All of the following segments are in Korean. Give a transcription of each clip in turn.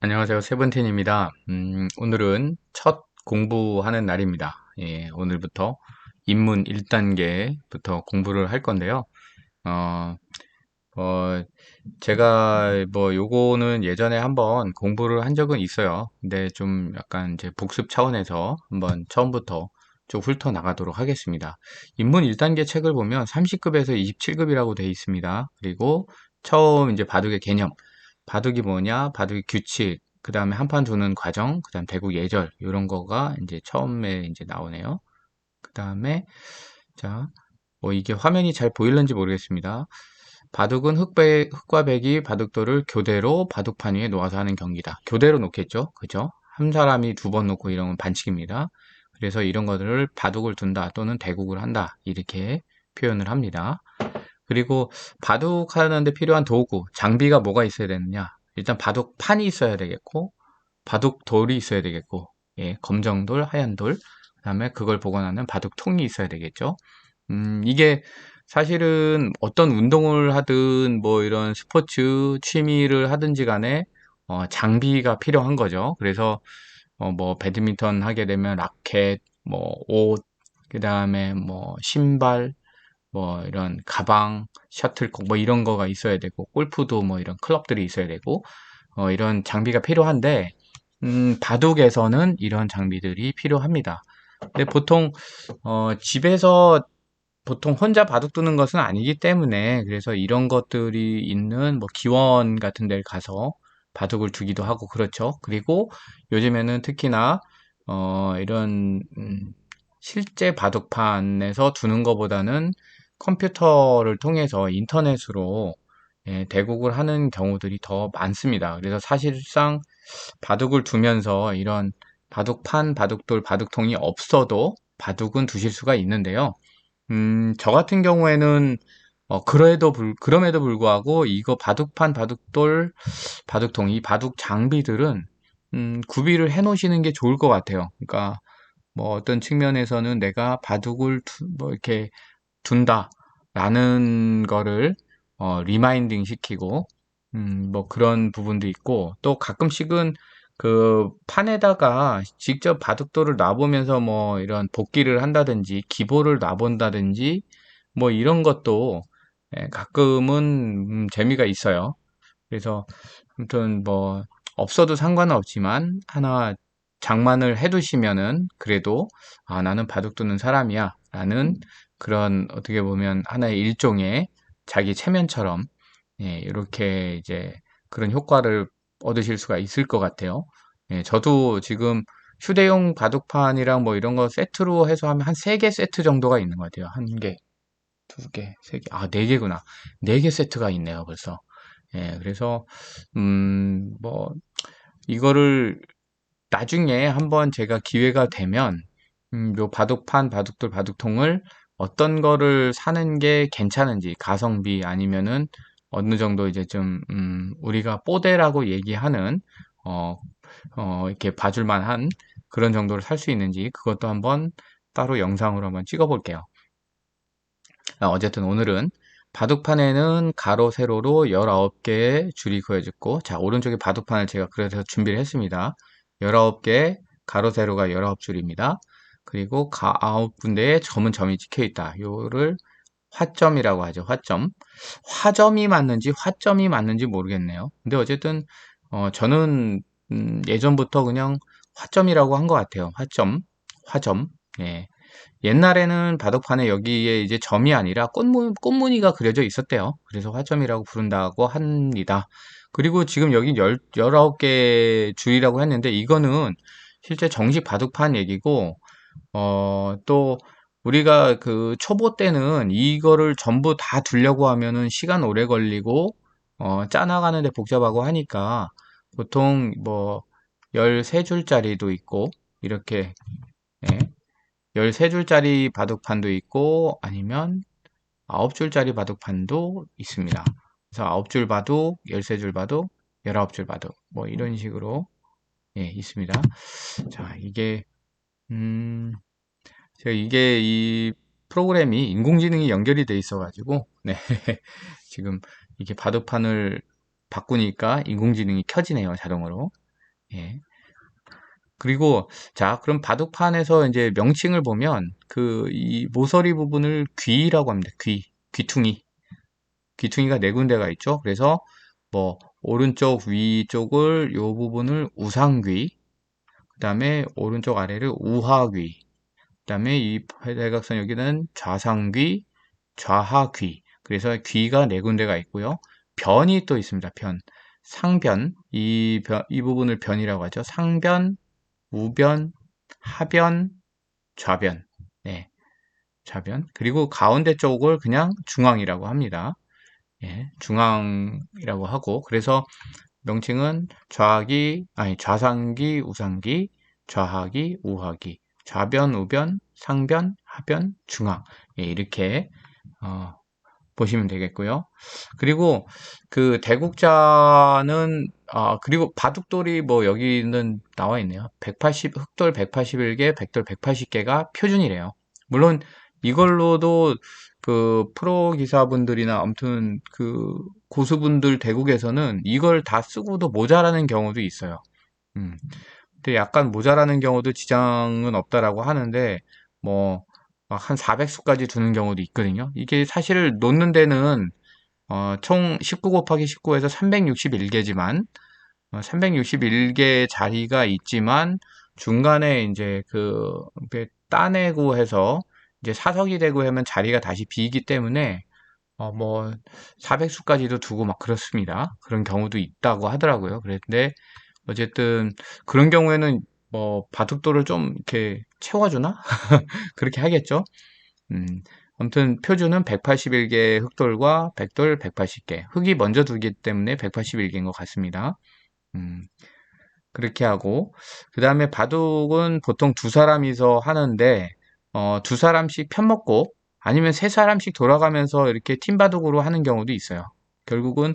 안녕하세요. 세븐틴입니다. 오늘은 첫 공부하는 날입니다. 예, 오늘부터 입문 1단계부터 공부를 할 건데요. 어, 어, 제가 요거는 예전에 한번 공부를 한 적은 있어요. 근데 좀 약간 제 복습 차원에서 한번 처음부터 좀 훑어 나가도록 하겠습니다. 입문 1단계 책을 보면 30급에서 27급이라고 되어 있습니다. 그리고 처음 이제 바둑의 개념, 바둑이 뭐냐, 바둑의 규칙, 그 다음에 한판 두는 과정, 그 다음 대국 예절, 이런 거가 이제 처음에 이제 나오네요. 그 다음에, 자, 이게 화면이 잘 보일는지 모르겠습니다. 바둑은 흑과 백이 바둑돌을 교대로 바둑판 위에 놓아서 하는 경기다. 교대로 놓겠죠? 그죠? 한 사람이 두 번 놓고 이런 건 반칙입니다. 그래서 이런 것들을 바둑을 둔다 또는 대국을 한다. 이렇게 표현을 합니다. 그리고 바둑하는데 필요한 도구, 장비가 뭐가 있어야 되느냐? 일단 바둑판이 있어야 되겠고, 바둑돌이 있어야 되겠고, 예, 검정돌, 하얀돌, 그다음에 그걸 보관하는 바둑통이 있어야 되겠죠. 이게 사실은 어떤 운동을 하든 뭐 이런 스포츠 취미를 하든지 간에 장비가 필요한 거죠. 그래서 뭐 배드민턴 하게 되면 라켓, 뭐 옷, 그다음에 뭐 신발, 뭐 이런 가방, 셔틀콕 뭐 이런 거가 있어야 되고 골프도 뭐 이런 클럽들이 있어야 되고 이런 장비가 필요한데 바둑에서는 이런 장비들이 필요합니다. 근데 보통 집에서 보통 혼자 바둑 두는 것은 아니기 때문에 그래서 이런 것들이 있는 뭐 기원 같은 데를 가서 바둑을 두기도 하고 그렇죠. 그리고 요즘에는 특히나 이런 실제 바둑판에서 두는 것보다는 컴퓨터를 통해서 인터넷으로 예, 대국을 하는 경우들이 더 많습니다. 그래서 사실상 바둑을 두면서 이런 바둑판, 바둑돌, 바둑통이 없어도 바둑은 두실 수가 있는데요. 저 같은 경우에는 그럼에도 불구하고 이거 바둑판, 바둑돌, 바둑통, 이 바둑 장비들은 구비를 해 놓으시는 게 좋을 것 같아요. 그러니까 뭐 어떤 측면에서는 내가 바둑을 뭐 이렇게 둔다라는 거를 리마인딩 시키고 뭐 그런 부분도 있고 또 가끔씩은 그 판에다가 직접 바둑돌을 놔보면서 뭐 이런 복기를 한다든지 기보를 놔본다든지 뭐 이런 것도 예, 가끔은 재미가 있어요. 그래서 아무튼 뭐 없어도 상관은 없지만 하나 장만을 해두시면은 그래도 아 나는 바둑 두는 사람이야 라는 그런 어떻게 보면 하나의 일종의 자기 체면처럼 예, 이렇게 이제 그런 효과를 얻으실 수가 있을 것 같아요. 예, 저도 지금 휴대용 바둑판이랑 뭐 이런 거 세트로 해서 하면 한 3개 세트 정도가 있는 것 같아요. 한 개, 두 개, 세 개, 아, 4개구나. 4개 세트가 있네요, 벌써. 예, 그래서, 뭐, 이거를 나중에 한번 제가 기회가 되면, 요 바둑판, 바둑돌, 바둑통을 어떤 거를 사는 게 괜찮은지, 가성비 아니면은 어느 정도 이제 좀, 우리가 뽀대라고 얘기하는, 어, 이렇게 봐줄 만한 그런 정도를 살 수 있는지, 그것도 한번 따로 영상으로 한번 찍어 볼게요. 어쨌든 오늘은 바둑판에는 가로, 세로로 19개의 줄이 그어져 있고, 자, 오른쪽에 바둑판을 제가 그래서 준비를 했습니다. 19개, 가로, 세로가 19줄입니다. 그리고 9군데의 점은 점이 찍혀 있다. 요를 화점이라고 하죠. 화점. 화점이 맞는지 화점이 맞는지 모르겠네요. 근데 어쨌든 저는 예전부터 그냥 화점이라고 한 것 같아요. 화점, 화점. 예. 옛날에는 바둑판에 여기에 이제 점이 아니라 꽃무늬가 그려져 있었대요. 그래서 화점이라고 부른다고 합니다. 그리고 지금 여기 19개 줄이라고 했는데 이거는 실제 정식 바둑판 얘기고, 또 우리가 그 초보 때는 이거를 전부 다 두려고 하면은 시간 오래 걸리고, 짜나가는데 복잡하고 하니까 보통 뭐 13줄짜리도 있고, 이렇게, 예, 13줄짜리 바둑판도 있고 아니면 9줄짜리 바둑판도 있습니다. 그래서 9줄 바둑, 13줄 바둑, 19줄 바둑 뭐 이런 식으로 예, 있습니다. 자, 음, 제가 이게 이 프로그램이 인공지능이 연결이 돼 있어 가지고 네. 지금 이게 바둑판을 바꾸니까 인공지능이 켜지네요, 자동으로. 예. 그리고 자, 그럼 바둑판에서 이제 명칭을 보면 이 모서리 부분을 귀라고 합니다. 귀퉁이. 귀퉁이가 네 군데가 있죠. 그래서 뭐 오른쪽 위쪽을 요 부분을 우상귀, 그다음에 오른쪽 아래를 우하귀, 그다음에 이 대각선 여기는 좌상귀, 좌하귀. 그래서 귀가 네 군데가 있고요. 변이 또 있습니다. 변. 상변. 이 부분을 변이라고 하죠. 상변, 우변, 하변, 좌변. 네, 좌변. 그리고 가운데 쪽을 그냥 중앙이라고 합니다. 예, 중앙이라고 하고, 그래서 명칭은 좌상기, 우상기, 좌하기, 우하기, 좌변, 우변, 상변, 하변, 중앙. 예, 이렇게 어, 보시면 되겠고요. 그리고 그 대국자는 그리고 바둑돌이 뭐 여기는 나와 있네요. 흑돌 181개, 백돌 180개가 표준이래요. 물론 이걸로도 그 프로 기사분들이나 아무튼 그 고수분들 대국에서는 이걸 다 쓰고도 모자라는 경우도 있어요. 음. 근데 약간 모자라는 경우도 지장은 없다라고 하는데 뭐 한 400수까지 두는 경우도 있거든요. 이게 사실 놓는 데는 총 19 곱하기 19에서 361개지만 361개 자리가 있지만 중간에 이제 따내고 해서 이제 사석이 되고 하면 자리가 다시 비기 때문에 뭐 400수까지도 두고 막 그렇습니다. 그런 경우도 있다고 하더라고요. 그런데 어쨌든 그런 경우에는 뭐 바둑돌을 좀 이렇게 채워주나? 그렇게 하겠죠. 음, 아무튼 표준은 181개 흑돌과 백돌 180개. 흑이 먼저 두기 때문에 181개인 것 같습니다. 음, 그렇게 하고 그 다음에 바둑은 보통 두 사람이서 하는데 두 사람씩 편먹고 아니면 세 사람씩 돌아가면서 이렇게 팀 바둑으로 하는 경우도 있어요. 결국은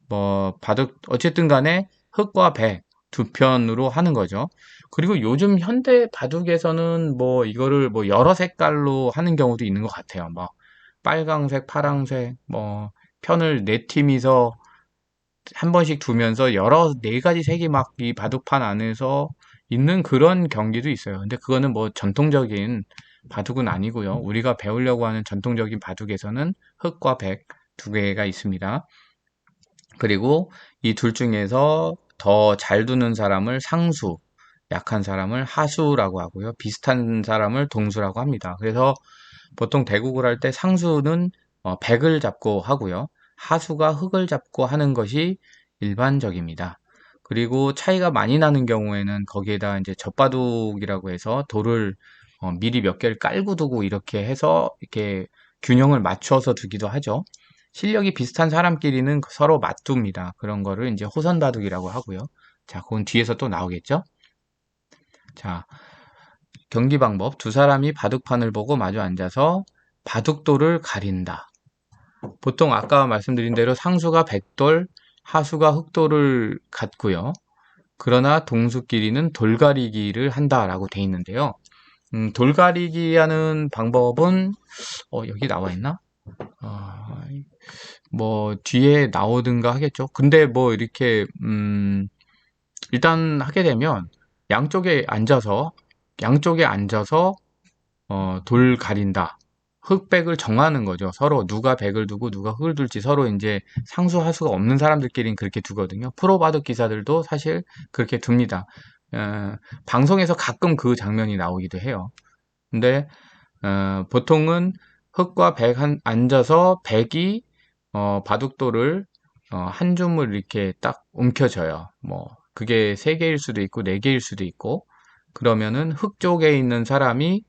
뭐 바둑 어쨌든 간에 흑과 백 두 편으로 하는 거죠. 그리고 요즘 현대 바둑에서는 뭐 이거를 뭐 여러 색깔로 하는 경우도 있는 것 같아요. 뭐 빨강색, 파랑색, 뭐 편을 네 팀이서 한 번씩 두면서 여러 네 가지 색이 막 이 바둑판 안에서 있는 그런 경기도 있어요. 근데 그거는 뭐 전통적인 바둑은 아니고요. 우리가 배우려고 하는 전통적인 바둑에서는 흑과 백 두 개가 있습니다. 그리고 이 둘 중에서 더 잘 두는 사람을 상수, 약한 사람을 하수라고 하고요. 비슷한 사람을 동수라고 합니다. 그래서 보통 대국을 할 때 상수는 백을 잡고 하고요. 하수가 흑을 잡고 하는 것이 일반적입니다. 그리고 차이가 많이 나는 경우에는 거기에다 이제 젖바둑이라고 해서 돌을 미리 몇 개를 깔고 두고 이렇게 해서 이렇게 균형을 맞춰서 두기도 하죠. 실력이 비슷한 사람끼리는 서로 맞둡니다. 그런 거를 이제 호선바둑이라고 하고요. 자, 그건 뒤에서 또 나오겠죠? 자, 경기 방법. 두 사람이 바둑판을 보고 마주 앉아서 바둑돌을 가린다. 보통 아까 말씀드린 대로 상수가 백돌, 하수가 흑돌을 갖고요. 그러나 동수끼리는 돌가리기를 한다라고 돼 있는데요. 돌가리기 하는 방법은 여기 나와 있나? 어, 뭐 뒤에 나오든가 하겠죠. 근데 뭐 이렇게 일단 하게 되면 양쪽에 앉아서 돌 가린다. 흑백을 정하는 거죠. 서로 누가 백을 두고 누가 흑을 둘지 서로 이제 상수 하수가 없는 사람들끼리는 그렇게 두거든요. 프로 바둑 기사들도 사실 그렇게 둡니다. 어, 방송에서 가끔 그 장면이 나오기도 해요. 근데 보통은 흑과 앉아서 백이 바둑돌을 한 줌을 이렇게 딱 움켜줘요. 뭐 그게 세 개일 수도 있고 네 개일 수도 있고 그러면은 흑 쪽에 있는 사람이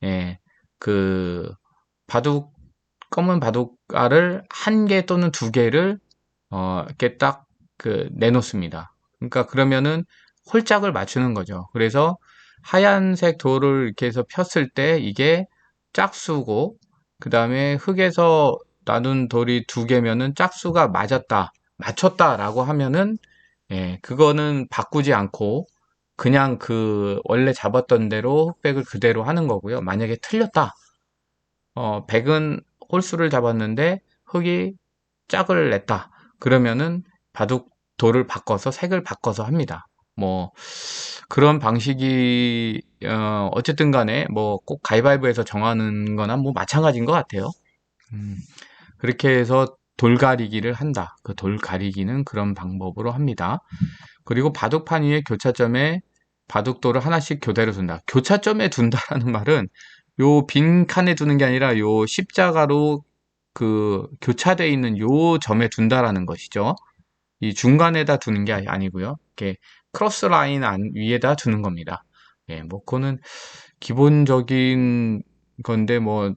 예, 그 바둑 검은 바둑알을 한 개 또는 두 개를 이렇게 딱 내놓습니다. 그러니까 그러면은 홀짝을 맞추는 거죠. 그래서 하얀색 돌을 이렇게 해서 폈을 때 이게 짝수고 그 다음에 흙에서 나눈 돌이 두 개면은 짝수가 맞췄다라고 하면은 예, 그거는 바꾸지 않고 그냥 원래 잡았던 대로 흑백을 그대로 하는 거고요. 만약에 틀렸다. 백은 홀수를 잡았는데 흑이 짝을 냈다. 그러면은 바둑 돌을 바꿔서 색을 바꿔서 합니다. 뭐 그런 방식이 어쨌든 간에 뭐 꼭 가위바위보에서 정하는 거나 뭐 마찬가지인 것 같아요. 음, 그렇게 해서 돌가리기를 한다. 그 돌가리기는 그런 방법으로 합니다. 그리고 바둑판 위에 교차점에 바둑돌을 하나씩 교대로 둔다. 교차점에 둔다라는 말은 요 빈 칸에 두는 게 아니라 요 십자가로 그 교차되어 있는 요 점에 둔다라는 것이죠. 이 중간에다 두는 게 아니고요. 이렇게 크로스 라인 위에다 두는 겁니다. 예, 뭐 그거는 기본적인 건데 뭐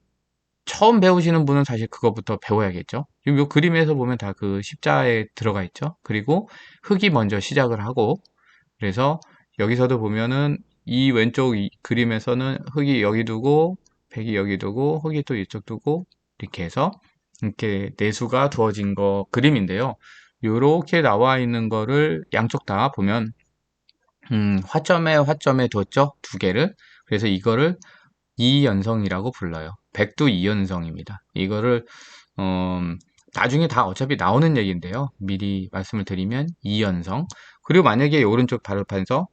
처음 배우시는 분은 사실 그거부터 배워야겠죠. 지금 요 그림에서 보면 다 그 십자에 들어가 있죠. 그리고 흙이 먼저 시작을 하고 그래서 여기서도 보면은 이 왼쪽 그림에서는 흙이 여기 두고 백이 여기 두고 흙이 또 이쪽 두고 이렇게 해서 이렇게 내수가 두어진 거 그림인데요. 요렇게 나와 있는 거를 양쪽 다 보면 화점에 화점에 뒀죠. 두 개를. 그래서 이거를 이연성이라고 불러요. 백두 이연성입니다. 이거를 나중에 다 어차피 나오는 얘기인데요. 미리 말씀을 드리면 이연성. 그리고 만약에 오른쪽 발판에서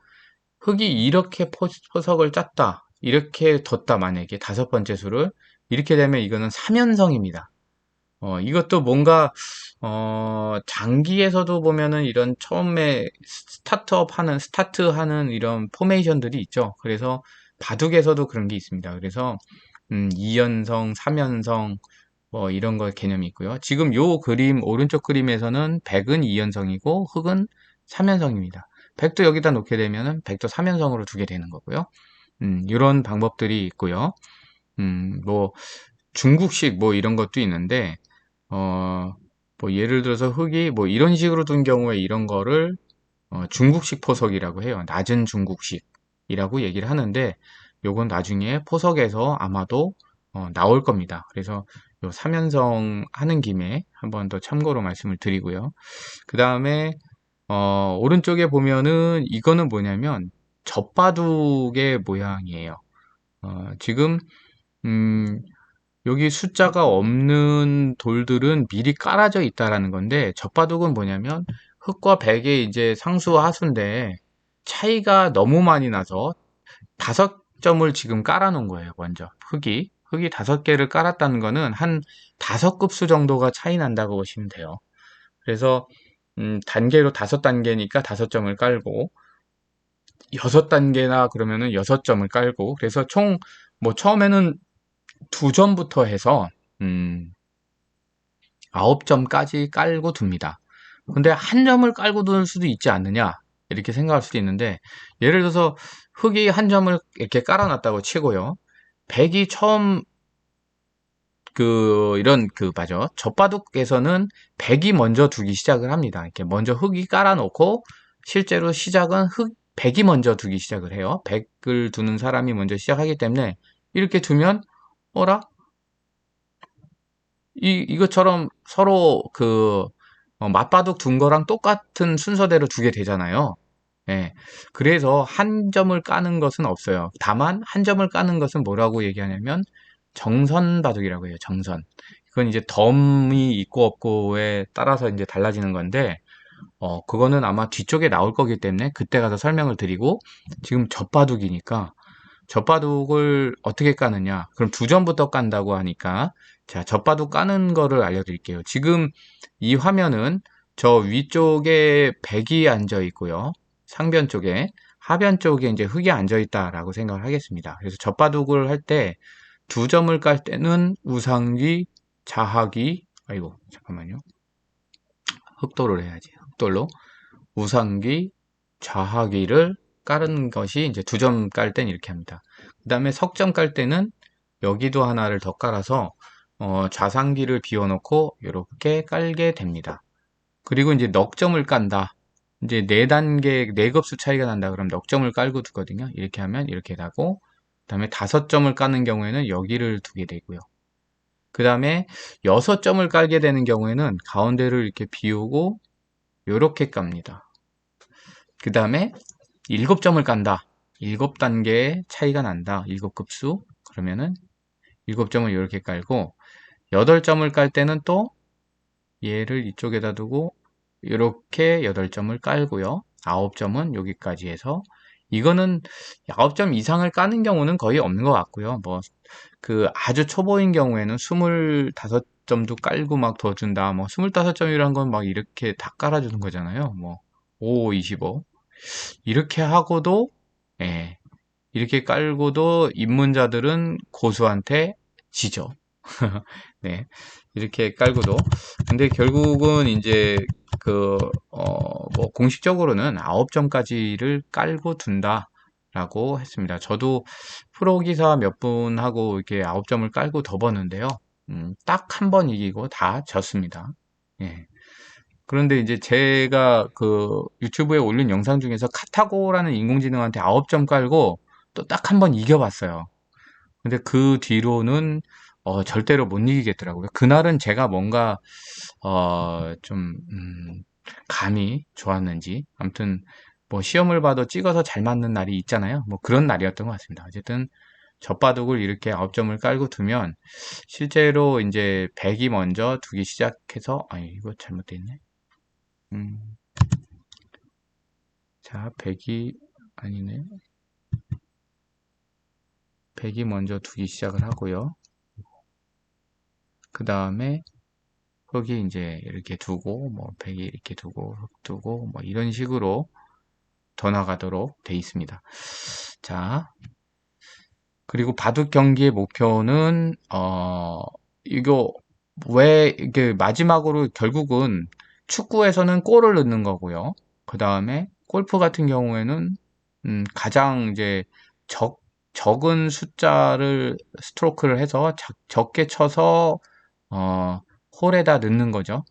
흙이 이렇게 포석을 짰다. 이렇게 뒀다. 만약에 다섯 번째 수를 이렇게 되면 이거는 삼연성입니다. 이것도 뭔가 장기에서도 보면은 이런 처음에 스타트하는 이런 포메이션들이 있죠. 그래서 바둑에서도 그런 게 있습니다. 그래서 2연성, 3연성 뭐 이런 거 개념이 있고요. 지금 요 그림 오른쪽 그림에서는 백은 2연성이고 흙은 3연성입니다. 백도 여기다 놓게 되면은 백도 3연성으로 두게 되는 거고요. 이런 방법들이 있고요. 뭐 중국식 뭐 이런 것도 있는데 어, 뭐 예를 들어서 흙이 뭐 이런 식으로 둔 경우에 이런 거를 중국식 포석이라고 해요. 낮은 중국식이라고 얘기를 하는데 요건 나중에 포석에서 아마도 나올 겁니다. 그래서 요 삼연성 하는 김에 한번 더 참고로 말씀을 드리고요. 그 다음에 오른쪽에 보면은 이거는 뭐냐면 젖바둑의 모양이에요. 지금 음, 여기 숫자가 없는 돌들은 미리 깔아져 있다라는 건데 젖바둑은 뭐냐면 흙과 백의 이제 상수 하수인데 차이가 너무 많이 나서 다섯 점을 지금 깔아 놓은 거예요. 먼저 흙이 다섯 개를 깔았다는 거는 한 다섯 급수 정도가 차이 난다고 보시면 돼요. 그래서 단계로 다섯 단계니까 다섯 점을 깔고 여섯 단계나 그러면은 여섯 점을 깔고 그래서 총 뭐 처음에는 두 점부터 해서 음, 9점까지 깔고 둡니다. 근데 한 점을 깔고 둘 수도 있지 않느냐 이렇게 생각할 수도 있는데 예를 들어서 흙이 한 점을 이렇게 깔아놨다고 치고요. 백이 처음 이런 맞아. 젖바둑에서는 백이 먼저 두기 시작을 합니다. 이렇게 먼저 흙이 깔아놓고 실제로 시작은 백이 먼저 두기 시작을 해요. 백을 두는 사람이 먼저 시작하기 때문에 이렇게 두면 어라? 이것처럼 서로 맞바둑 둔 거랑 똑같은 순서대로 두게 되잖아요. 예. 그래서 한 점을 까는 것은 없어요. 다만 한 점을 까는 것은 뭐라고 얘기하냐면 정선 바둑이라고 해요. 정선. 그건 이제 덤이 있고 없고에 따라서 이제 달라지는 건데 그거는 아마 뒤쪽에 나올 거기 때문에 그때 가서 설명을 드리고 지금 젖바둑이니까 젖바둑을 어떻게 까느냐? 그럼 두 점부터 깐다고 하니까 자, 젖바둑 까는 거를 알려드릴게요. 지금 이 화면은 저 위쪽에 백이 앉아 있고요. 상변 쪽에 하변 쪽에 이제 흙이 앉아 있다라고 생각을 하겠습니다. 그래서 젖바둑을 할 때 두 점을 깔 때는 우상귀, 자하귀, 아이고 잠깐만요. 흑돌을 해야지. 흑돌로 우상귀, 좌하귀를 깔은 것이 이제 두 점 깔 땐 이렇게 합니다. 그 다음에 석점 깔 때는 여기도 하나를 더 깔아서 좌상귀를 비워놓고 이렇게 깔게 됩니다. 그리고 이제 넉점을 깐다. 이제 네 단계 네 급수 차이가 난다. 그럼 넉점을 깔고 두거든요. 이렇게 하면 이렇게 나고 그다음에 다섯 점을 까는 경우에는 여기를 두게 되고요. 그 다음에 여섯 점을 깔게 되는 경우에는 가운데를 이렇게 비우고 이렇게 깝니다. 그 다음에 일곱 점을 깐다. 일곱 단계의 차이가 난다. 일곱 급수. 그러면은 일곱 점을 이렇게 깔고 여덟 점을 깔 때는 또 얘를 이쪽에다 두고 이렇게 여덟 점을 깔고요. 9점은 여기까지 해서 이거는 9점 이상을 까는 경우는 거의 없는 것 같고요. 뭐 그 아주 초보인 경우에는 25점도 깔고 막 더 준다. 뭐 25점이란 건 막 이렇게 다 깔아주는 거잖아요. 뭐 5, 25 이렇게 하고도 예, 이렇게 깔고도 입문자들은 고수한테 지죠. 네. 이렇게 깔고도. 근데 결국은 이제 뭐 공식적으로는 9점까지를 깔고 둔다라고 했습니다. 저도 프로 기사 몇 분하고 이렇게 9점을 깔고 더 봤는데요. 딱 한 번 이기고 다 졌습니다. 예. 그런데 이제 제가 그 유튜브에 올린 영상 중에서 카타고라는 인공지능한테 9점 깔고 또 딱 한 번 이겨봤어요. 근데 그 뒤로는 절대로 못 이기겠더라고요. 그날은 제가 뭔가 좀 감이 좋았는지 아무튼 뭐 시험을 봐도 찍어서 잘 맞는 날이 있잖아요. 뭐 그런 날이었던 것 같습니다. 어쨌든 젖바둑을 이렇게 9점을 깔고 두면 실제로 이제 100이 먼저 두기 시작해서 이거 잘못돼 있네. 음, 자, 100이 아니네. 100이 먼저 두기 시작을 하고요. 그 다음에 흙이 이제 이렇게 두고 뭐 100이 이렇게 두고 흙 두고 뭐 이런 식으로 더 나가도록 돼 있습니다. 자, 그리고 바둑 경기의 목표는 이거 왜 이게 마지막으로 결국은 축구에서는 골을 넣는 거고요. 그 다음에 골프 같은 경우에는 가장 이제 적 적은 숫자를 스트로크를 해서 적게 쳐서 어, 홀에다 넣는 거죠.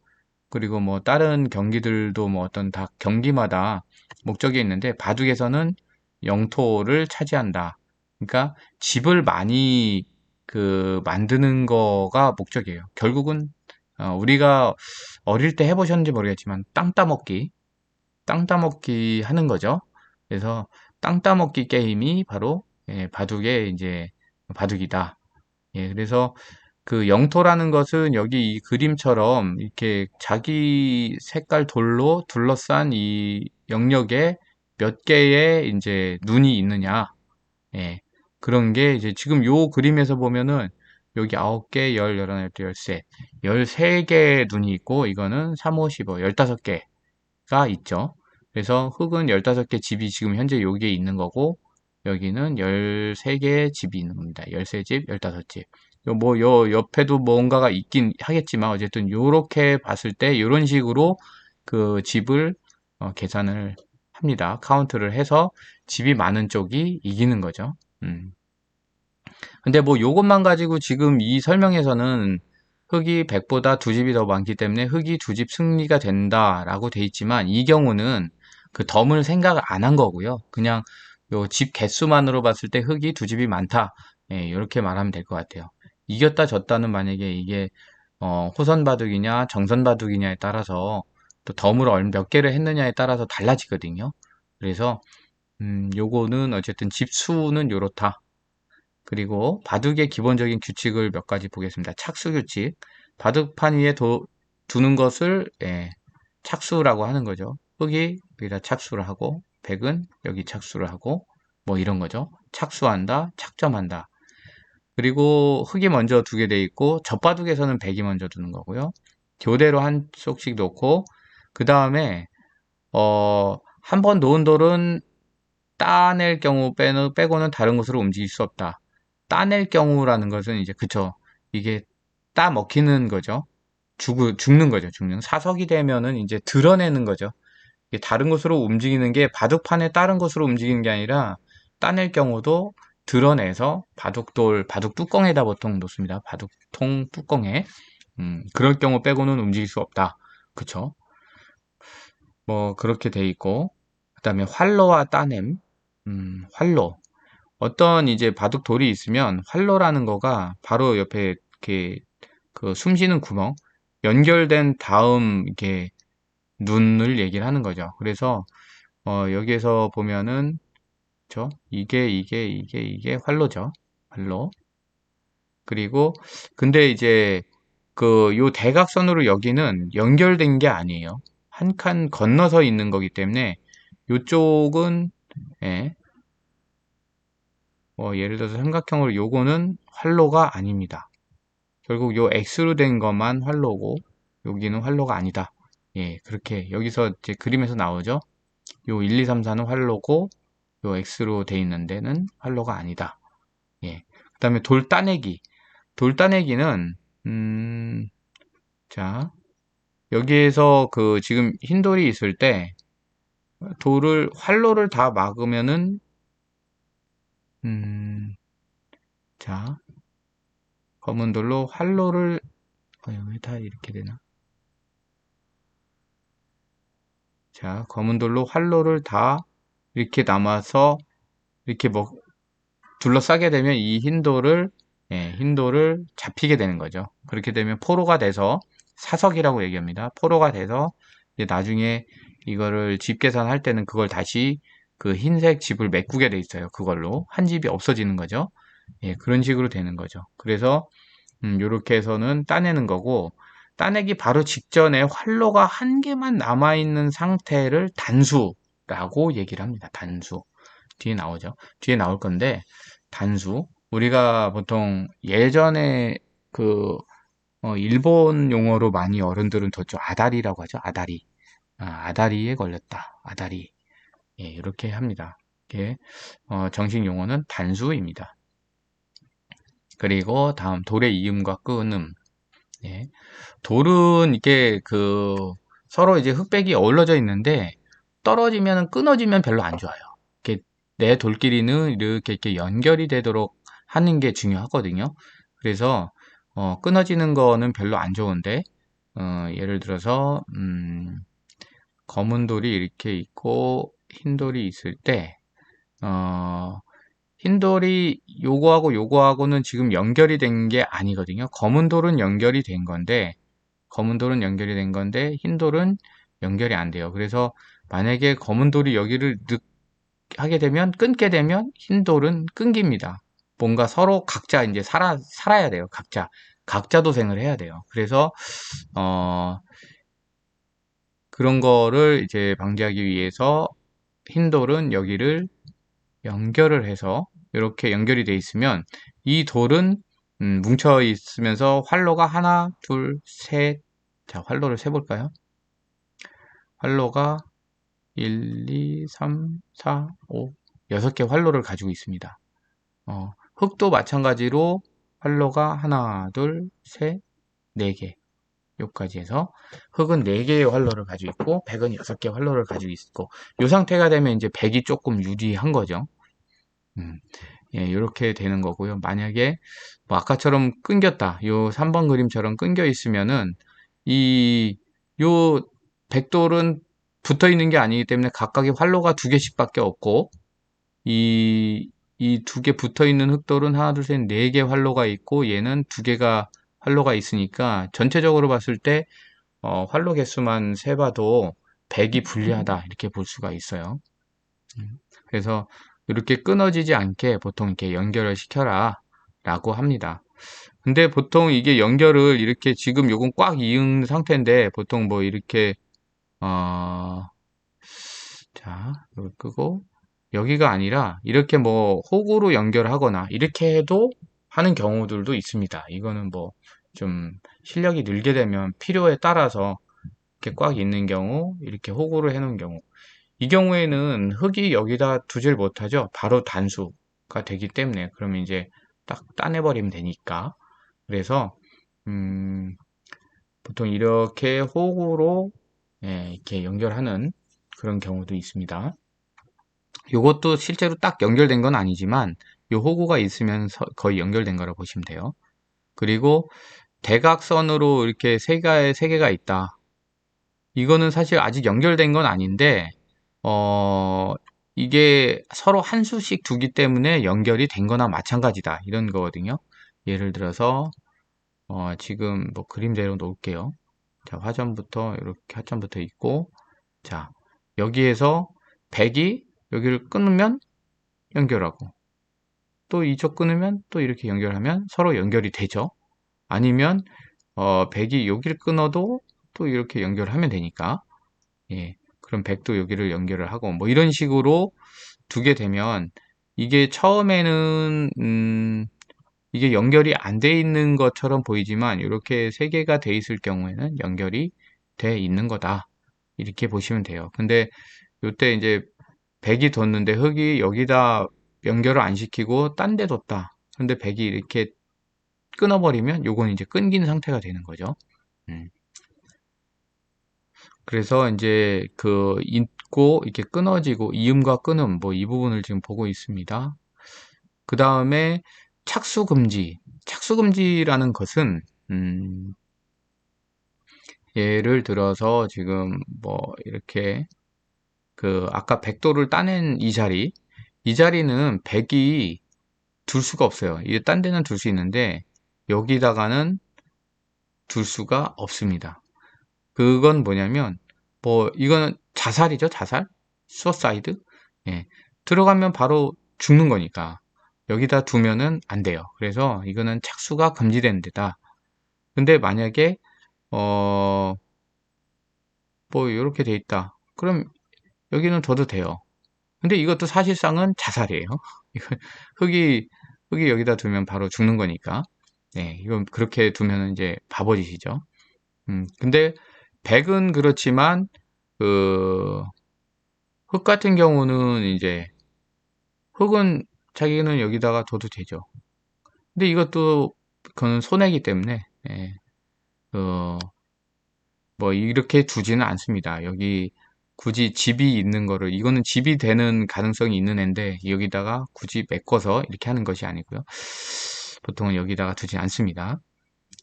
그리고 뭐 다른 경기들도 뭐 어떤 다 경기마다 목적이 있는데 바둑에서는 영토를 차지한다. 그러니까 집을 많이 만드는 거가 목적이에요. 결국은 우리가 어릴 때 해보셨는지 모르겠지만 땅 따먹기 하는 거죠. 그래서 땅 따먹기 게임이 바로 바둑의 이제 바둑이다. 예, 그래서 그 영토라는 것은 여기 이 그림처럼 이렇게 자기 색깔 돌로 둘러싼 이 영역에 몇 개의 이제 눈이 있느냐. 예. 그런 게 이제 지금 요 그림에서 보면은 여기 9개, 10, 11, 12, 13, 13개의 눈이 있고 이거는 3, 5, 15, 15개가 있죠. 그래서 흙은 15개 집이 지금 현재 여기에 있는 거고 여기는 13개의 집이 있는 겁니다. 13집, 15집. 뭐, 옆에도 뭔가가 있긴 하겠지만, 어쨌든, 요렇게 봤을 때, 요런 식으로 그 집을 계산을 합니다. 카운트를 해서 집이 많은 쪽이 이기는 거죠. 근데 뭐 요것만 가지고 지금 이 설명에서는 흑이 100보다 두 집이 더 많기 때문에 흑이 두 집 승리가 된다라고 돼 있지만 이 경우는 그 덤을 생각을 안 한 거고요. 그냥 요 집 개수만으로 봤을 때 흑이 두 집이 많다. 예, 이렇게 말하면 될 것 같아요. 이겼다 졌다는 만약에 이게 호선 바둑이냐 정선 바둑이냐에 따라서 또 덤을 몇 개를 했느냐에 따라서 달라지거든요. 그래서 요거는 어쨌든 집 수는 요렇다. 그리고 바둑의 기본적인 규칙을 몇 가지 보겠습니다. 착수 규칙. 바둑판 위에 두는 것을 착수라고 하는 거죠. 흙이 여기다 착수를 하고 백은 여기 착수를 하고 뭐 이런 거죠. 착수한다, 착점한다. 그리고 흙이 먼저 두게 돼 있고 젖바둑에서는 백이 먼저 두는 거고요. 교대로 한 쏙씩 놓고 그 다음에 한 번 놓은 돌은 따낼 경우 빼고는 다른 곳으로 움직일 수 없다. 따낼 경우라는 것은 이제 그쵸. 이게 따 먹히는 거죠. 죽는 거죠. 죽는. 사석이 되면은 이제 드러내는 거죠. 이게 다른 곳으로 움직이는 게 바둑판에 다른 곳으로 움직이는 게 아니라 따낼 경우도 드러내서 바둑 뚜껑에다 보통 놓습니다. 바둑통 뚜껑에. 그럴 경우 빼고는 움직일 수 없다. 그쵸? 뭐 그렇게 돼 있고 그다음에 활로와 따냄. 활로. 어떤 이제 바둑 돌이 있으면 활로라는 거가 바로 옆에 이렇게 그 숨 쉬는 구멍 연결된 다음 이렇게 눈을 얘기를 하는 거죠. 그래서 여기에서 보면은 이게 활로죠. 활로. 그리고 근데 이제 그 요 대각선으로 여기는 연결된 게 아니에요. 한 칸 건너서 있는 거기 때문에 요쪽은 예, 예를 들어서 삼각형으로 요거는 활로가 아닙니다. 결국 요 X로 된 것만 활로고 여기는 활로가 아니다. 예, 그렇게 여기서 이제 그림에서 나오죠. 요 1, 2, 3, 4는 활로고 요 X로 돼 있는 데는 활로가 아니다. 예. 그다음에 돌 따내기. 돌 따내기는 자, 여기에서 그 지금 흰 돌이 있을 때 돌을 활로를 다 막으면은 자, 검은 돌로 활로를 왜 다 이렇게 되나? 자, 검은 돌로 활로를 다 이렇게 남아서 이렇게 뭐 둘러싸게 되면 이 흰돌을 흰돌을 잡히게 되는 거죠. 그렇게 되면 포로가 돼서 사석이라고 얘기합니다. 포로가 돼서 이제 나중에 이거를 집 계산할 때는 그걸 다시 그 흰색 집을 메꾸게 돼 있어요. 그걸로 한 집이 없어지는 거죠. 예, 그런 식으로 되는 거죠. 그래서 요렇게 해서는 따내는 거고 따내기 바로 직전에 활로가 한 개만 남아 있는 상태를 단수라고 얘기를 합니다. 단수. 뒤에 나오죠. 뒤에 나올 건데 단수. 우리가 보통 예전에 그 일본 용어로 많이 어른들은 뒀죠. 아다리라고 하죠. 아다리. 아다리에 걸렸다. 아다리. 예, 이렇게 합니다. 이게 정식 용어는 단수입니다. 그리고 다음 돌의 이음과 끊음. 예. 돌은 이게 그 서로 이제 흑백이 어우러져 있는데 떨어지면 끊어지면 별로 안 좋아요. 이렇게 내 돌끼리는 이렇게 연결이 되도록 하는 게 중요하거든요. 그래서 끊어지는 거는 별로 안 좋은데 예를 들어서 검은 돌이 이렇게 있고 흰 돌이 있을 때 흰 돌이 요거하고 요거하고는 지금 연결이 된 게 아니거든요. 검은 돌은 연결이 된 건데 검은 돌은 연결이 된 건데 흰 돌은 연결이 안 돼요. 그래서 만약에 검은 돌이 여기를 하게 되면 끊게 되면 흰 돌은 끊깁니다. 뭔가 서로 각자 이제 살아야 돼요. 각자 도생을 해야 돼요. 그래서 그런 거를 이제 방지하기 위해서 흰 돌은 여기를 연결을 해서 이렇게 연결이 돼 있으면 이 돌은 뭉쳐 있으면서 활로가 하나, 둘, 셋. 자, 활로를 세볼까요? 활로가 1, 2, 3, 4, 5, 6개 활로를 가지고 있습니다. 흙도 마찬가지로 활로가 하나, 둘, 셋, 4개. 요까지 해서 흙은 4개의 활로를 가지고 있고 백은 6개 활로를 가지고 있고 이 상태가 되면 이제 백이 조금 유리한 거죠. 예, 이렇게 되는 거고요. 만약에 뭐 아까처럼 끊겼다. 요 3번 그림처럼 끊겨 있으면은 요 백돌은 붙어 있는 게 아니기 때문에 각각의 활로가 2개씩밖에 없고 이 2개 붙어 있는 흑돌은 하나, 둘, 셋, 4개 활로가 있고 얘는 2개가 활로가 있으니까 전체적으로 봤을 때 활로 개수만 세봐도 100이 불리하다 이렇게 볼 수가 있어요. 그래서 이렇게 끊어지지 않게 보통 이렇게 연결을 시켜라 라고 합니다. 근데 보통 이게 연결을 이렇게 지금 요건 꽉 이은 상태인데 보통 뭐 이렇게 자 이걸 끄고 여기가 아니라 이렇게 뭐 호구로 연결하거나 이렇게 해도 하는 경우들도 있습니다. 이거는 뭐 좀 실력이 늘게 되면 필요에 따라서 이렇게 꽉 있는 경우 이렇게 호구로 해놓은 경우 이 경우에는 흙이 여기다 두질 못하죠. 바로 단수가 되기 때문에 그러면 이제 딱 따내버리면 되니까 그래서 보통 이렇게 호구로 이렇게 연결하는 그런 경우도 있습니다. 이것도 실제로 딱 연결된 건 아니지만 이 호구가 있으면 거의 연결된 거라고 보시면 돼요. 그리고 대각선으로 이렇게 세 개가 있다. 이거는 사실 아직 연결된 건 아닌데 이게 서로 한 수씩 두기 때문에 연결이 된 거나 마찬가지다. 이런 거거든요. 예를 들어서, 지금 뭐 그림대로 놓을게요. 자, 화전부터, 이렇게 하점부터 있고, 자, 여기에서 100이 여기를 끊으면 연결하고, 또 이쪽 끊으면 또 이렇게 연결하면 서로 연결이 되죠. 아니면, 100이 여기를 끊어도 또 이렇게 연결하면 되니까, 예. 그럼 100도 여기를 연결을 하고 뭐 이런 식으로 두게 되면 이게 처음에는 이게 연결이 안 돼 있는 것처럼 보이지만 이렇게 세 개가 돼 있을 경우에는 연결이 돼 있는 거다. 이렇게 보시면 돼요. 근데 이때 이제 100이 뒀는데 흙이 여기다 연결을 안 시키고 딴 데 뒀다. 근데 100이 이렇게 끊어버리면 요건 이제 끊긴 상태가 되는 거죠. 음. 그래서 이제 그 있고 이렇게 끊어지고 이음과 끊음 뭐 이 부분을 지금 보고 있습니다. 그 다음에 착수금지. 착수금지라는 것은 예를 들어서 지금 뭐 이렇게 그 아까 100도를 따낸 이 자리는 100이 둘 수가 없어요. 이게 딴 데는 둘 수 있는데 여기다가는 둘 수가 없습니다. 그건 뭐냐면 뭐 이거는 자살이죠, 자살? 수어사이드? 예. 들어가면 바로 죽는 거니까 여기다 두면은 안 돼요. 그래서 이거는 착수가 금지된 데다. 근데 만약에 어 뭐 이렇게 돼 있다. 그럼 여기는 둬도 돼요. 근데 이것도 사실상은 자살이에요. 이거 흙이 흙이 여기다 두면 바로 죽는 거니까. 네, 이건 그렇게 두면 이제 바보짓이죠. 근데 백은 그렇지만 그 흙 같은 경우는 이제 흙은 자기는 여기다가 둬도 되죠. 근데 이것도 그건 손해기 때문에 예, 어, 뭐 이렇게 두지는 않습니다. 여기 굳이 집이 있는 거를 이거는 집이 되는 가능성이 있는 앤데 여기다가 굳이 메꿔서 이렇게 하는 것이 아니고요. 보통은 여기다가 두지 않습니다.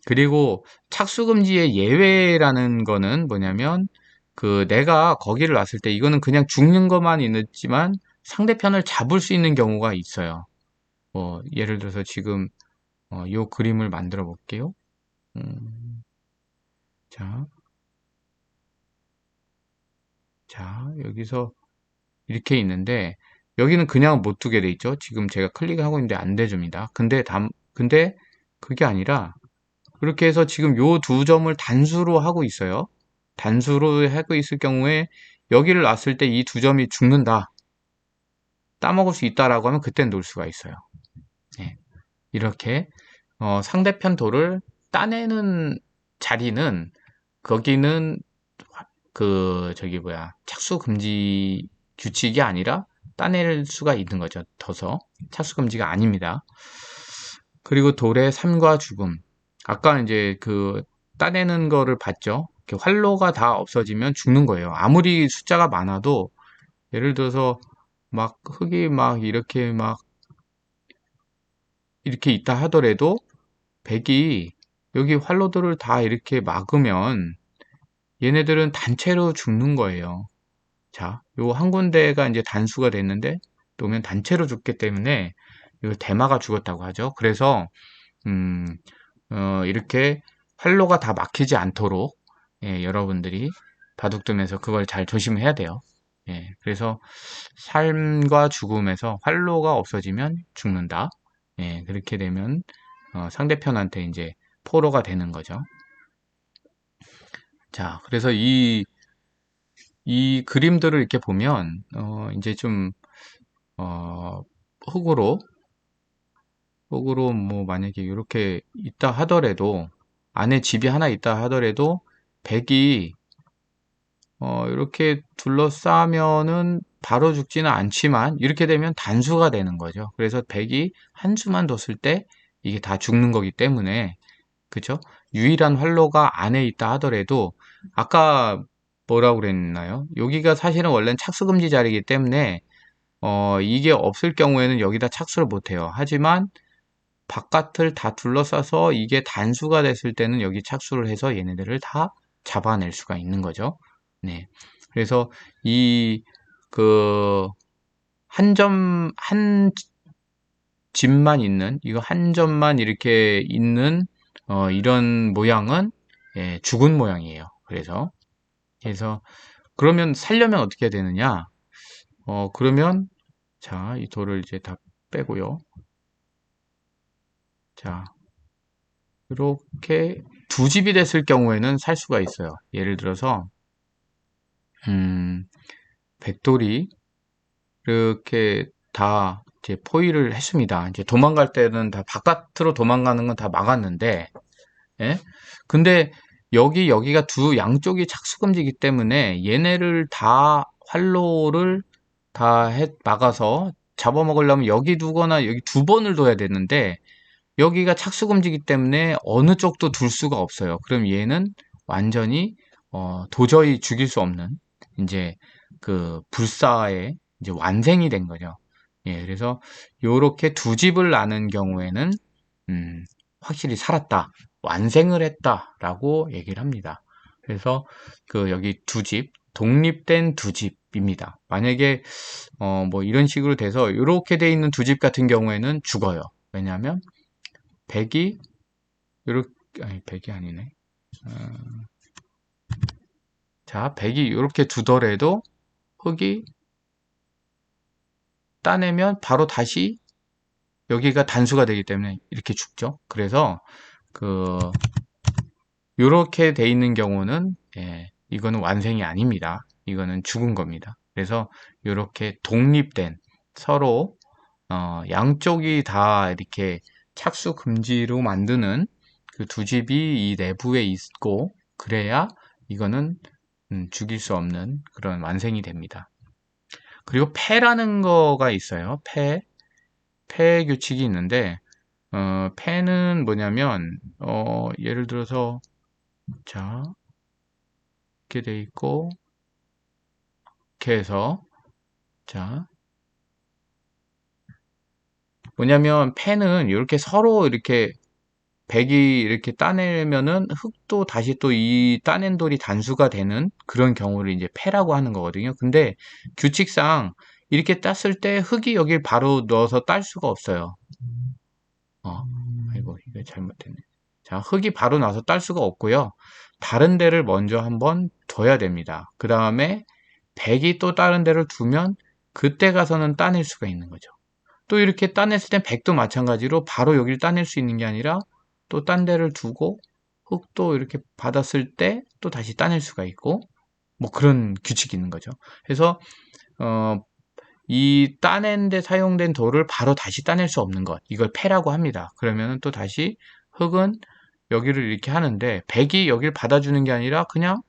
그리고 착수금지의 예외라는 거는 뭐냐면 그 내가 거기를 놨을 때 이거는 그냥 죽는 것만 있지만 상대편을 잡을 수 있는 경우가 있어요. 뭐 예를 들어서 지금 요 그림을 만들어 볼게요. 자, 여기서 이렇게 있는데 여기는 그냥 못 두게 돼 있죠. 지금 제가 클릭하고 있는데 안 돼줍니다. 근데 그게 아니라 그렇게 해서 지금 요 두 점을 단수로 하고 있어요. 단수로 하고 있을 경우에 여기를 놨을 때 이 두 점이 죽는다. 따먹을 수 있다라고 하면 그땐 놓을 수가 있어요. 네. 이렇게 상대편 돌을 따내는 자리는 거기는 그 저기 뭐야 착수 금지 규칙이 아니라 따낼 수가 있는 거죠. 둬서 착수 금지가 아닙니다. 그리고 돌의 삶과 죽음. 아까 이제 그 따내는 거를 봤죠. 이렇게 활로가 다 없어지면 죽는 거예요. 아무리 숫자가 많아도 예를 들어서 막 흙이 이렇게 있다 하더라도 백이 여기 활로들을 다 이렇게 막으면 얘네들은 단체로 죽는 거예요. 자, 요 한 군데가 이제 단수가 됐는데 또면 단체로 죽기 때문에 이걸 대마가 죽었다고 하죠. 그래서 음, 이렇게 활로가 다 막히지 않도록 예, 여러분들이 바둑둠에서 그걸 잘 조심해야 돼요. 예, 그래서 삶과 죽음에서 활로가 없어지면 죽는다. 예, 그렇게 되면 상대편한테 이제 포로가 되는 거죠. 자, 그래서 이 그림들을 이렇게 보면 이제 좀 어, 흙으로 뭐 만약에 이렇게 있다 하더라도 안에 집이 하나 있다 하더라도 백이 이렇게 둘러싸면은 바로 죽지는 않지만 이렇게 되면 단수가 되는 거죠. 그래서 백이 한 수만 뒀을 때 이게 다 죽는 거기 때문에 그죠? 유일한 활로가 안에 있다 하더라도 아까 뭐라고 그랬나요? 여기가 사실은 원래는 착수금지 자리이기 때문에 이게 없을 경우에는 여기다 착수를 못 해요. 하지만 바깥을 다 둘러싸서 이게 단수가 됐을 때는 여기 착수를 해서 얘네들을 다 잡아낼 수가 있는 거죠. 네. 그래서 이, 그, 한 집만 있는, 이거 한 점만 이렇게 있는, 이런 모양은, 예, 죽은 모양이에요. 그래서, 그러면 살려면 어떻게 해야 되느냐? 그러면, 자, 이 돌을 이제 다 빼고요. 자, 이렇게 두 집이 됐을 경우에는 살 수가 있어요. 예를 들어서 백돌이 이렇게 다 이제 포위를 했습니다. 이제 도망갈 때는 다 바깥으로 도망가는 건 다 막았는데, 예? 근데 여기가 두 양쪽이 착수금지이기 때문에 얘네를 다 활로를 다 막아서 잡아먹으려면 여기 두거나 여기 두 번을 둬야 되는데 여기가 착수금지이기 때문에 어느 쪽도 둘 수가 없어요. 그럼 얘는 완전히 도저히 죽일 수 없는 이제 그 불사의 이제 완생이 된 거죠. 예, 그래서 요렇게 두 집을 나눈 경우에는 확실히 살았다, 완생을 했다라고 얘기를 합니다. 그래서 그 여기 두 집, 독립된 두 집입니다. 만약에 뭐 이런 식으로 돼서 이렇게 돼 있는 두 집 같은 경우에는 죽어요. 왜냐하면 백이 요렇게, 아니 백이 아니네. 자, 백이 이렇게 두더라도 흙이 따내면 바로 다시 여기가 단수가 되기 때문에 이렇게 죽죠. 그래서 그 요렇게 돼 있는 경우는 이거는 완생이 아닙니다. 이거는 죽은 겁니다. 그래서 요렇게 독립된 서로 양쪽이 다 이렇게 착수 금지로 만드는 그 두 집이 이 내부에 있고 그래야 이거는 죽일 수 없는 그런 완생이 됩니다. 그리고 패라는 거가 있어요. 패 규칙이 있는데 패는 뭐냐면 예를 들어서 자 이렇게 돼 있고 이렇게 해서 자 뭐냐면 패는 이렇게 서로 이렇게 백이 이렇게 따내면은 흙도 다시 또 이 따낸 돌이 단수가 되는 그런 경우를 이제 패라고 하는 거거든요. 근데 규칙상 이렇게 땄을 때 흙이 여길 바로 넣어서 딸 수가 없어요. 아이고 이거 잘못됐네. 자, 흙이 바로 나서 딸 수가 없고요. 다른 데를 먼저 한번 둬야 됩니다. 그 다음에 백이 또 다른 데를 두면 그때 가서는 따낼 수가 있는 거죠. 또 이렇게 따냈을 땐 백도 마찬가지로 바로 여기를 따낼 수 있는 게 아니라 또 딴 데를 두고 흙도 이렇게 받았을 때 또 다시 따낼 수가 있고 뭐 그런 규칙이 있는 거죠. 그래서 이 따낸 데 사용된 돌을 바로 다시 따낼 수 없는 것, 이걸 패라고 합니다. 그러면은 또 다시 흙은 여기를 이렇게 하는데 백이 여기를 받아주는 게 아니라 그냥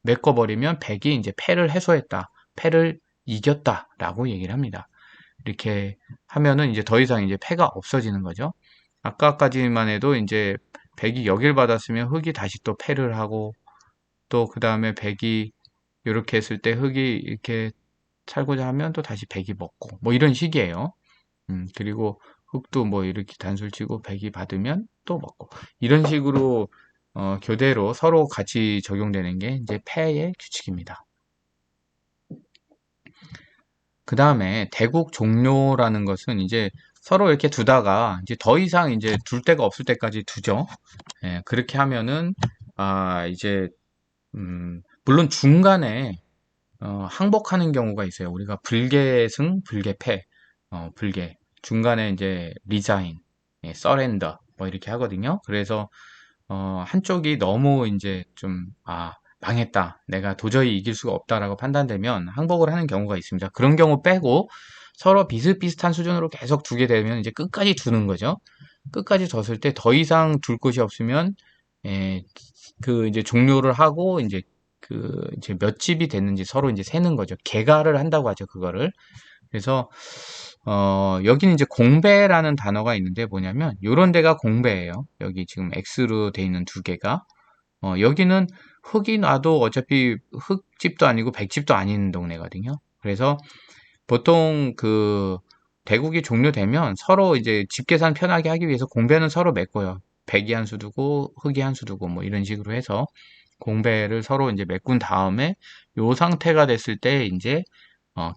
메꿔버리면 백이 이제 패를 해소했다, 패를 이겼다라고 얘기를 합니다. 이렇게 하면은 이제 더 이상 이제 패가 없어지는 거죠. 아까까지만 해도 이제 백이 여길 받았으면 흙이 다시 또 패를 하고 또 그 다음에 백이 이렇게 했을 때 흙이 이렇게 살고자 하면 또 다시 백이 먹고 뭐 이런 식이에요. 그리고 흙도 뭐 이렇게 단술 치고 백이 받으면 또 먹고 이런 식으로 교대로 서로 같이 적용되는 게 이제 패의 규칙입니다. 그 다음에 대국 종료라는 것은 이제 서로 이렇게 두다가 이제 더 이상 이제 둘 데가 없을 때까지 두죠. 예, 그렇게 하면은 이제 물론 중간에 항복하는 경우가 있어요. 우리가 불계승, 불계패, 불계 중간에 이제 리자인, 서렌더 뭐 이렇게 하거든요. 그래서 한쪽이 너무 이제 좀 망했다, 내가 도저히 이길 수가 없다라고 판단되면 항복을 하는 경우가 있습니다. 그런 경우 빼고 서로 비슷비슷한 수준으로 계속 두게 되면 이제 끝까지 두는 거죠. 끝까지 뒀을 때 더 이상 둘 곳이 없으면 그 이제 종료를 하고 이제 몇 집이 됐는지 서로 이제 세는 거죠. 개가를 한다고 하죠, 그거를. 그래서 여기는 이제 공배라는 단어가 있는데 뭐냐면 요런 데가 공배예요. 여기 지금 X로 돼 있는 두 개가 여기는 흙이 나도 어차피 흙집도 아니고 백집도 아닌 동네거든요. 그래서 보통 그 대국이 종료되면 서로 이제 집 계산 편하게 하기 위해서 공배는 서로 메꿔요. 백이 한 수 두고 흙이 한 수 두고 뭐 이런 식으로 해서 공배를 서로 이제 메꾼 다음에 요 상태가 됐을 때 이제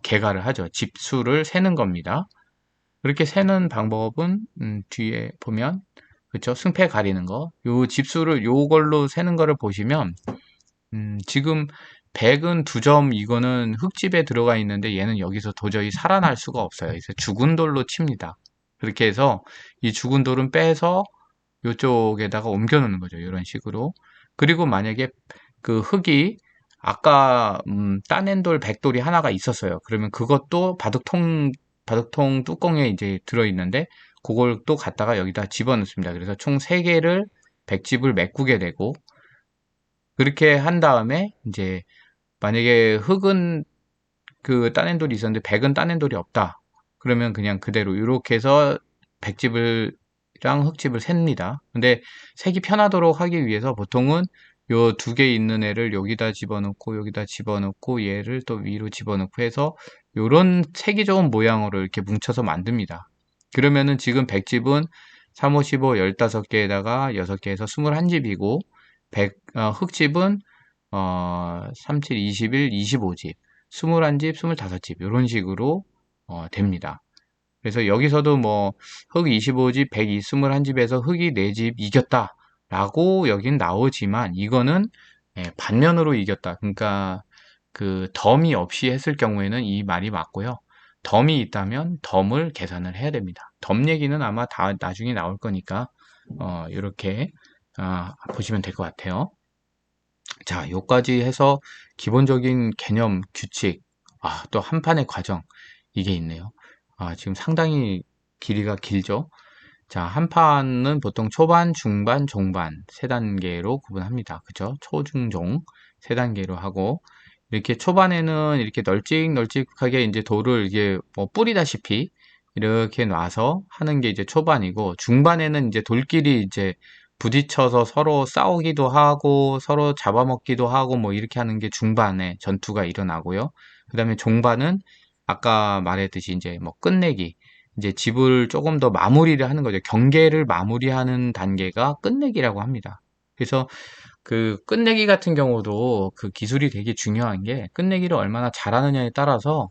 개가를 하죠. 집수를 세는 겁니다. 그렇게 세는 방법은 뒤에 보면 그쵸, 승패 가리는 거, 요 집수를 요걸로 세는 거를 보시면 지금 100은 2점, 이거는 흙집에 들어가 있는데 얘는 여기서 도저히 살아날 수가 없어요. 그래서 죽은 돌로 칩니다. 그렇게 해서 이 죽은 돌은 빼서 이쪽에다가 옮겨 놓는 거죠. 이런 식으로. 그리고 만약에 그 흙이 아까 따낸 돌 백돌이 하나가 있었어요. 그러면 그것도 바둑통 뚜껑에 이제 들어있는데 그걸 또 갖다가 여기다 집어넣습니다. 그래서 총 3개를 백집을 메꾸게 되고, 그렇게 한 다음에 이제 만약에 흙은 그 따낸 돌이 있었는데 백은 따낸 돌이 없다. 그러면 그냥 그대로 이렇게 해서 백집을 랑 흙집을 셉니다. 근데 색이 편하도록 하기 위해서 보통은 요 2개 있는 애를 여기다 집어넣고 여기다 집어넣고 얘를 또 위로 집어넣고 해서 요런 색이 좋은 모양으로 이렇게 뭉쳐서 만듭니다. 그러면은 지금 백집은 3, 5, 15, 15개에다가 6개에서 21집이고 흙집은 3, 7, 21, 25집, 21집, 25집 이런 식으로 됩니다. 그래서 여기서도 뭐 흙 25집, 121집에서 흙이 4집 이겼다 라고 여긴 나오지만 이거는 반면으로 이겼다. 그러니까 그 덤이 없이 했을 경우에는 이 말이 맞고요. 덤이 있다면 덤을 계산을 해야 됩니다. 덤 얘기는 아마 다 나중에 나올 거니까 이렇게 보시면 될 것 같아요. 자, 요까지 해서 기본적인 개념, 규칙, 또 한 판의 과정, 이게 있네요. 지금 상당히 길이가 길죠? 자, 한 판은 보통 초반, 중반, 종반 세 단계로 구분합니다. 그죠? 초, 중, 종 세 단계로 하고, 이렇게 초반에는 이렇게 널찍널찍하게 이제 돌을 이게 뭐 뿌리다시피 이렇게 놔서 하는 게 이제 초반이고, 중반에는 이제 돌끼리 이제 부딪혀서 서로 싸우기도 하고, 서로 잡아먹기도 하고, 뭐 이렇게 하는 게 중반에 전투가 일어나고요. 그 다음에 종반은 아까 말했듯이 이제 뭐 끝내기, 이제 집을 조금 더 마무리를 하는 거죠. 경계를 마무리하는 단계가 끝내기라고 합니다. 그래서 그 끝내기 같은 경우도 그 기술이 되게 중요한 게, 끝내기를 얼마나 잘하느냐에 따라서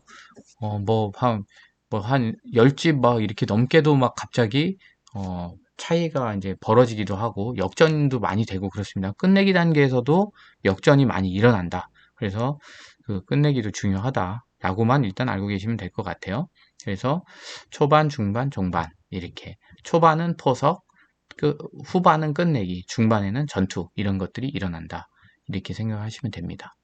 한 10집 막 이렇게 넘게도 막 갑자기 차이가 이제 벌어지기도 하고 역전도 많이 되고 그렇습니다. 끝내기 단계에서도 역전이 많이 일어난다. 그래서 그 끝내기도 중요하다라고만 일단 알고 계시면 될 것 같아요. 그래서 초반, 중반, 종반 이렇게 초반은 포석, 그 후반은 끝내기, 중반에는 전투 이런 것들이 일어난다. 이렇게 생각하시면 됩니다.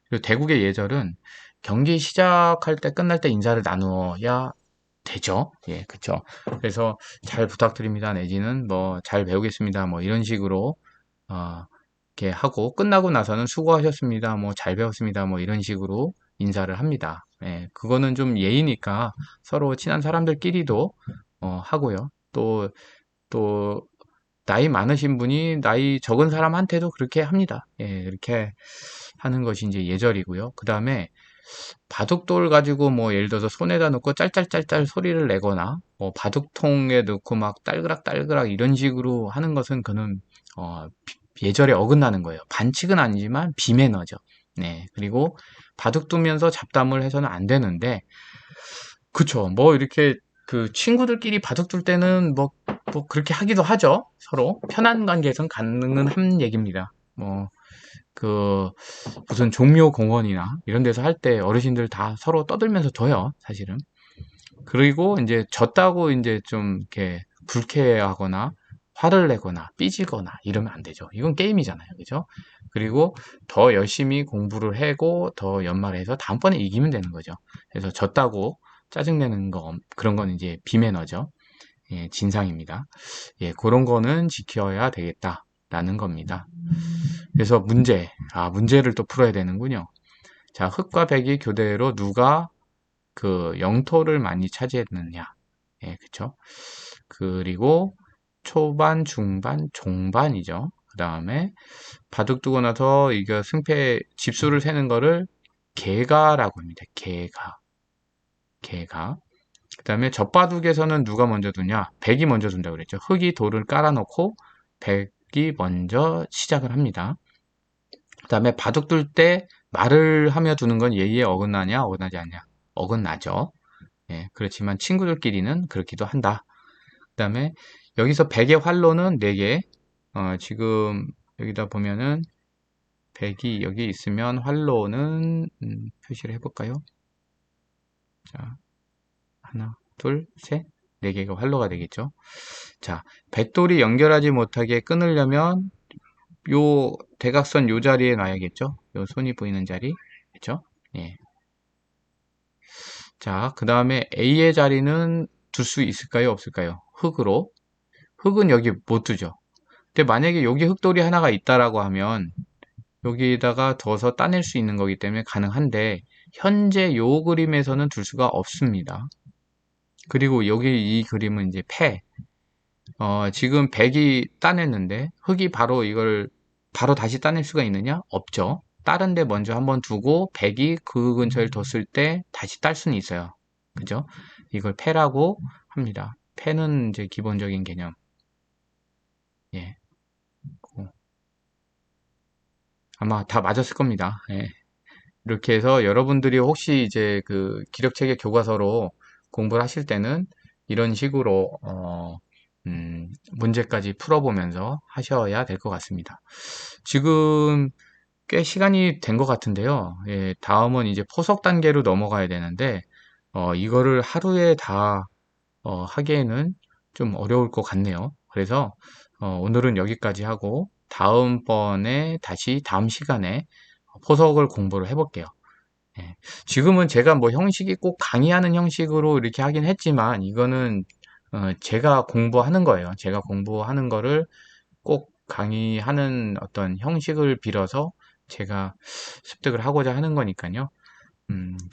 그리고 대국의 예절은 경기 시작할 때 끝날 때 인사를 나누어야 되죠. 예, 그쵸. 그래서 잘 부탁드립니다. 내지는 뭐 잘 배우겠습니다. 뭐 이런 식으로 이렇게 하고 끝나고 나서는 수고하셨습니다. 뭐 잘 배웠습니다. 뭐 이런 식으로 인사를 합니다. 예, 그거는 좀 예의니까 서로 친한 사람들끼리도 하고요. 또 나이 많으신 분이 나이 적은 사람한테도 그렇게 합니다. 예, 이렇게 하는 것이 이제 예절이고요. 그 다음에 바둑돌 가지고 뭐 예를 들어서 손에다 놓고 짤짤짤짤 소리를 내거나 뭐 바둑통에 넣고 막 딸그락딸그락 이런 식으로 하는 것은 그는 예절에 어긋나는 거예요. 반칙은 아니지만 비매너죠. 네. 그리고 바둑 두면서 잡담을 해서는 안 되는데, 그쵸. 뭐 이렇게 그 친구들끼리 바둑 둘 때는 뭐 그렇게 하기도 하죠. 서로 편한 관계에선 가능한 얘기입니다. 그 무슨 종묘 공원이나 이런 데서 할 때 어르신들 다 서로 떠들면서 둬요, 사실은. 그리고 이제 졌다고 이제 좀 이렇게 불쾌하거나 화를 내거나 삐지거나 이러면 안 되죠. 이건 게임이잖아요. 그죠? 그리고 더 열심히 공부를 하고 더 연말해서 다음번에 이기면 되는 거죠. 그래서 졌다고 짜증내는 거, 그런 건 이제 비매너죠. 예, 진상입니다. 예, 그런 거는 지켜야 되겠다라는 겁니다. 그래서 문제를 또 풀어야 되는군요. 자, 흑과 백이 교대로 누가 그 영토를 많이 차지했느냐. 예, 그쵸. 그리고 초반, 중반, 종반이죠. 그 다음에 바둑 두고 나서 이거 승패 집수를 세는 거를 개가라고 합니다. 개가. 그 다음에 젖바둑에서는 누가 먼저 두냐? 백이 먼저 둔다고 그랬죠. 흙이 돌을 깔아놓고 백이 먼저 시작을 합니다. 그 다음에 바둑 둘 때 말을 하며 두는 건 예의에 어긋나냐, 어긋나지 않냐? 어긋나죠. 예, 그렇지만 친구들끼리는 그렇기도 한다. 그 다음에 여기서 백의 활로는 4개. 지금 여기다 보면은 백이 여기 있으면 활로는 표시를 해볼까요? 자, 하나, 둘, 셋. 4개가 활로가 되겠죠. 자, 백돌이 연결하지 못하게 끊으려면 요 대각선 요 자리에 놔야겠죠? 요 손이 보이는 자리. 그렇죠? 예. 자, 그 다음에 A의 자리는 둘 수 있을까요? 없을까요? 흙으로. 흙은 여기 못 두죠. 근데 만약에 여기 흙돌이 하나가 있다라고 하면 여기다가 둬서 따낼 수 있는 거기 때문에 가능한데 현재 요 그림에서는 둘 수가 없습니다. 그리고 여기 이 그림은 이제 패. 지금 100이 따냈는데 흙이 바로 이걸 바로 다시 따낼 수가 있느냐? 없죠. 다른 데 먼저 한번 두고 100이 그 근처에 뒀을 때 다시 딸 수는 있어요. 그죠? 이걸 패라고 합니다. 패는 이제 기본적인 개념. 예. 아마 다 맞았을 겁니다. 예. 이렇게 해서 여러분들이 혹시 이제 그 기력체계 교과서로 공부를 하실 때는 이런 식으로 문제까지 풀어보면서 하셔야 될 것 같습니다. 지금 꽤 시간이 된 것 같은데요. 예, 다음은 이제 포석 단계로 넘어가야 되는데 이거를 하루에 다 하기에는 좀 어려울 것 같네요. 그래서 오늘은 여기까지 하고 다음번에 다시 다음 시간에 포석을 공부를 해볼게요. 예. 지금은 제가 뭐 형식이 꼭 강의하는 형식으로 이렇게 하긴 했지만 이거는 제가 공부하는 거예요. 제가 공부하는 거를 꼭 강의하는 어떤 형식을 빌어서 제가 습득을 하고자 하는 거니까요.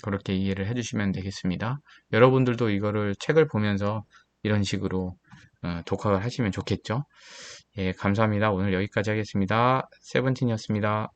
그렇게 이해를 해주시면 되겠습니다. 여러분들도 이거를 책을 보면서 이런 식으로 독학을 하시면 좋겠죠. 예, 감사합니다. 오늘 여기까지 하겠습니다. 세븐틴이었습니다.